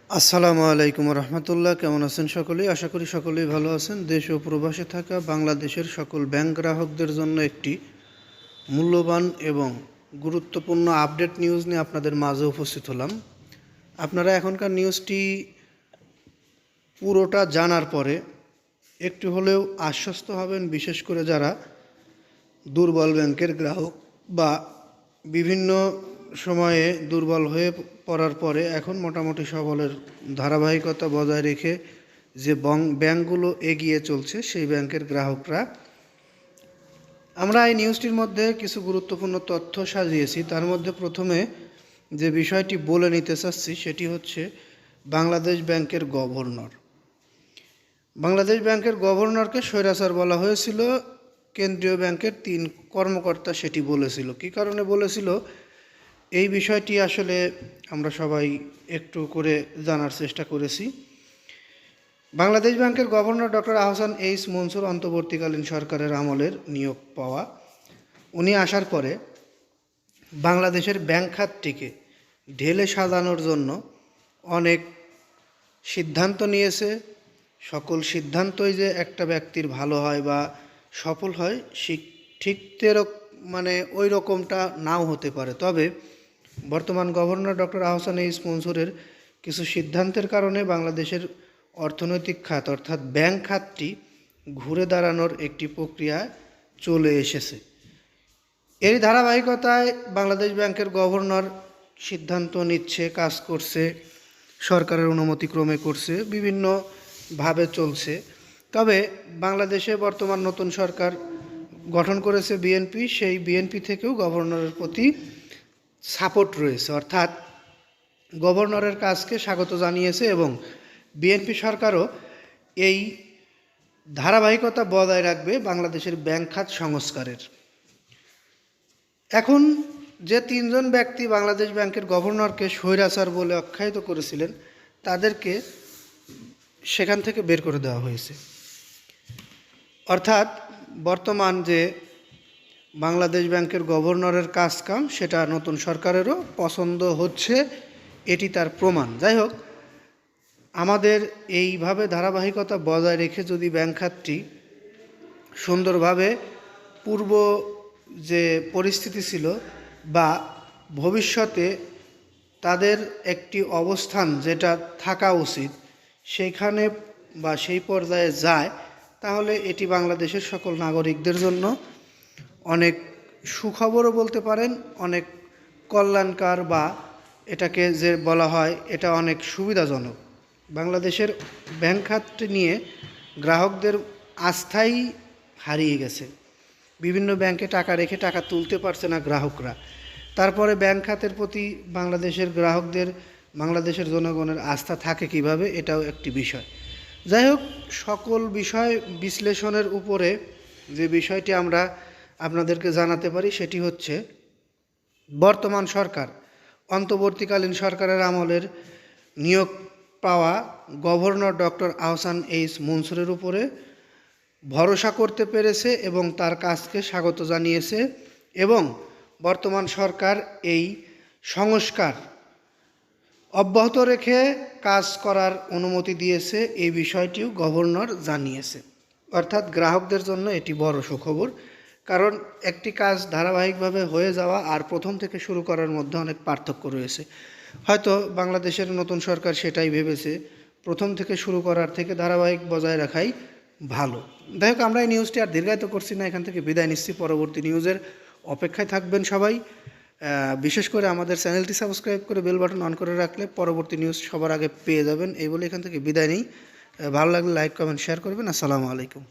আসসালামু আলাইকুম রহমতুল্লাহ। কেমন আছেন সকলেই? আশা করি সকলেই ভালো আছেন। দেশ ও প্রবাসে থাকা বাংলাদেশের সকল ব্যাংক গ্রাহকদের জন্য একটি মূল্যবান এবং গুরুত্বপূর্ণ আপডেট নিউজ নিয়ে আপনাদের মাঝে উপস্থিত হলাম। আপনারা এখনকার নিউজটি পুরোটা জানার পরে একটু হলেও আশ্বস্ত হবেন, বিশেষ করে যারা দুর্বল ব্যাংকের গ্রাহক বা বিভিন্ন সময়ে দুর্বল হয়ে পড়ার পরে এখন মোটামুটি সবলের ধারাবাহিকতা বজায় রেখে যে ব্যাংকগুলো এগিয়ে চলছে সেই ব্যাংকের গ্রাহকরা। আমরা এই নিউজটির মধ্যে কিছু গুরুত্বপূর্ণ তথ্য সাজিয়েছি। তার মধ্যে প্রথমে যে বিষয়টি বলে নিতে চাচ্ছি সেটি হচ্ছে বাংলাদেশ ব্যাংকের গভর্নর। বাংলাদেশ ব্যাংকের গভর্নরকে স্বৈরাচার বলা হয়েছিল। কেন্দ্রীয় ব্যাংকের 3 কর্মকর্তা সেটি বলেছিল। কী কারণে বলেছিল এই বিষয়টি আসলে আমরা সবাই একটু করে জানার চেষ্টা করেছি। বাংলাদেশ ব্যাংকের governor doctor Ahsan H Mansur অন্তর্বর্তীকালীন সরকারের আমলের নিয়োগ পাওয়া। উনি আসার পরে বাংলাদেশের ব্যাংক খাতটিকে ঢেলে সাজানোর জন্য অনেক সিদ্ধান্ত নিয়েছে। সকল সিদ্ধান্তই যে একটা ব্যক্তির ভালো হয় বা সফল হয় ঠিক ওই রকমটা নাও হতে পারে। তবে বর্তমান গভর্নর ডক্টর আহসান এইচ মনসুরের কিছু সিদ্ধান্তের কারণে বাংলাদেশের অর্থনৈতিক খাত অর্থাৎ ব্যাংক খাতটি ঘুরে দাঁড়ানোর একটি প্রক্রিয়া চলে এসেছে। এর ধারাবাহিকতায় বাংলাদেশ ব্যাংকের গভর্নর সিদ্ধান্ত নিচ্ছে, কাজ করছে, সরকারের অনুমতিক্রমে করছে, বিভিন্নভাবে চলছে। তবে বাংলাদেশে বর্তমান নতুন সরকার গঠন করেছে বিএনপি। সেই বিএনপি থেকেও গভর্নরের প্রতি সাপোর্ট রয়েছে, অর্থাৎ গভর্নরের কাজকে স্বাগত জানিয়েছে এবং বিএনপি সরকারও এই ধারাবাহিকতা বজায় রাখবে বাংলাদেশের ব্যাংক খাত সংস্কারের। এখন যে 3 জন ব্যক্তি বাংলাদেশ ব্যাংকের গভর্নরকে স্বৈরাচার বলে আখ্যায়িত করেছিলেন তাদেরকে সেখান থেকে বের করে দেওয়া হয়েছে। অর্থাৎ বর্তমান যে বাংলাদেশ ব্যাংকের গভর্নরের কাজকাম সেটা নতুন সরকারেরও পছন্দ হচ্ছে, এটি তার প্রমাণ। যাই হোক, আমাদের এইভাবে ধারাবাহিকতা বজায় রেখে যদি ব্যাংক খাতটি সুন্দরভাবে পূর্ব যে পরিস্থিতি ছিল বা ভবিষ্যতে তাদের একটি অবস্থান যেটা থাকা উচিত সেইখানে বা সেই পর্যায়ে যায়, তাহলে এটি বাংলাদেশের সকল নাগরিকদের জন্য অনেক সুখবরও বলতে পারেন, অনেক কল্যাণকর, বা এটাকে যে বলা হয় এটা অনেক সুবিধাজনক। বাংলাদেশের ব্যাংক খাতটি নিয়ে গ্রাহকদের আস্থাই হারিয়ে গেছে। বিভিন্ন ব্যাংকে টাকা রেখে টাকা তুলতে পারছে না গ্রাহকরা। তারপরে ব্যাংক খাতের প্রতি বাংলাদেশের গ্রাহকদের, বাংলাদেশের জনগণের আস্থা থাকে কিভাবে, এটাও একটি বিষয়। যাই হোক, সকল বিষয় বিশ্লেষণের উপরে যে বিষয়টি আমরা আপনাদেরকে জানাতে পারি সেটি হচ্ছে বর্তমান সরকার অন্তর্বর্তীকালীন সরকারের আমলের নিয়োগ পাওয়া গভর্নর ডক্টর আহসান এইচ মনসুরের উপরে ভরসা করতে পেরেছে এবং তার কাজকে স্বাগত জানিয়েছে এবং বর্তমান সরকার এই সংস্কার অব্যাহত রেখে কাজ করার অনুমতি দিয়েছে, এই বিষয়টিও গভর্নর জানিয়েছে। অর্থাৎ গ্রাহকদের জন্য এটি বড় সুখবর, কারণ একটি কাজ ধারাবাহিকভাবে হয়ে যাওয়া আর প্রথম থেকে শুরু করার মধ্যে অনেক পার্থক্য রয়েছে। হয়তো বাংলাদেশের নতুন সরকার সেটাই ভেবেছে, প্রথম থেকে শুরু করার থেকে ধারাবাহিক বজায় রাখাই ভালো। যাই হোক, আমরা এই নিউজটি আর দীর্ঘায়িত করছি না, এখান থেকে বিদায় নিচ্ছি। পরবর্তী নিউজের অপেক্ষায় থাকবেন সবাই। বিশেষ করে আমাদের চ্যানেলটি সাবস্ক্রাইব করে বেল বাটন অন করে রাখলে পরবর্তী নিউজ সবার আগে পেয়ে যাবেন। এই বলে এখান থেকে বিদায় নেই। ভালো লাগলে লাইক, কমেন্ট, শেয়ার করবেন। আসসালামু আলাইকুম।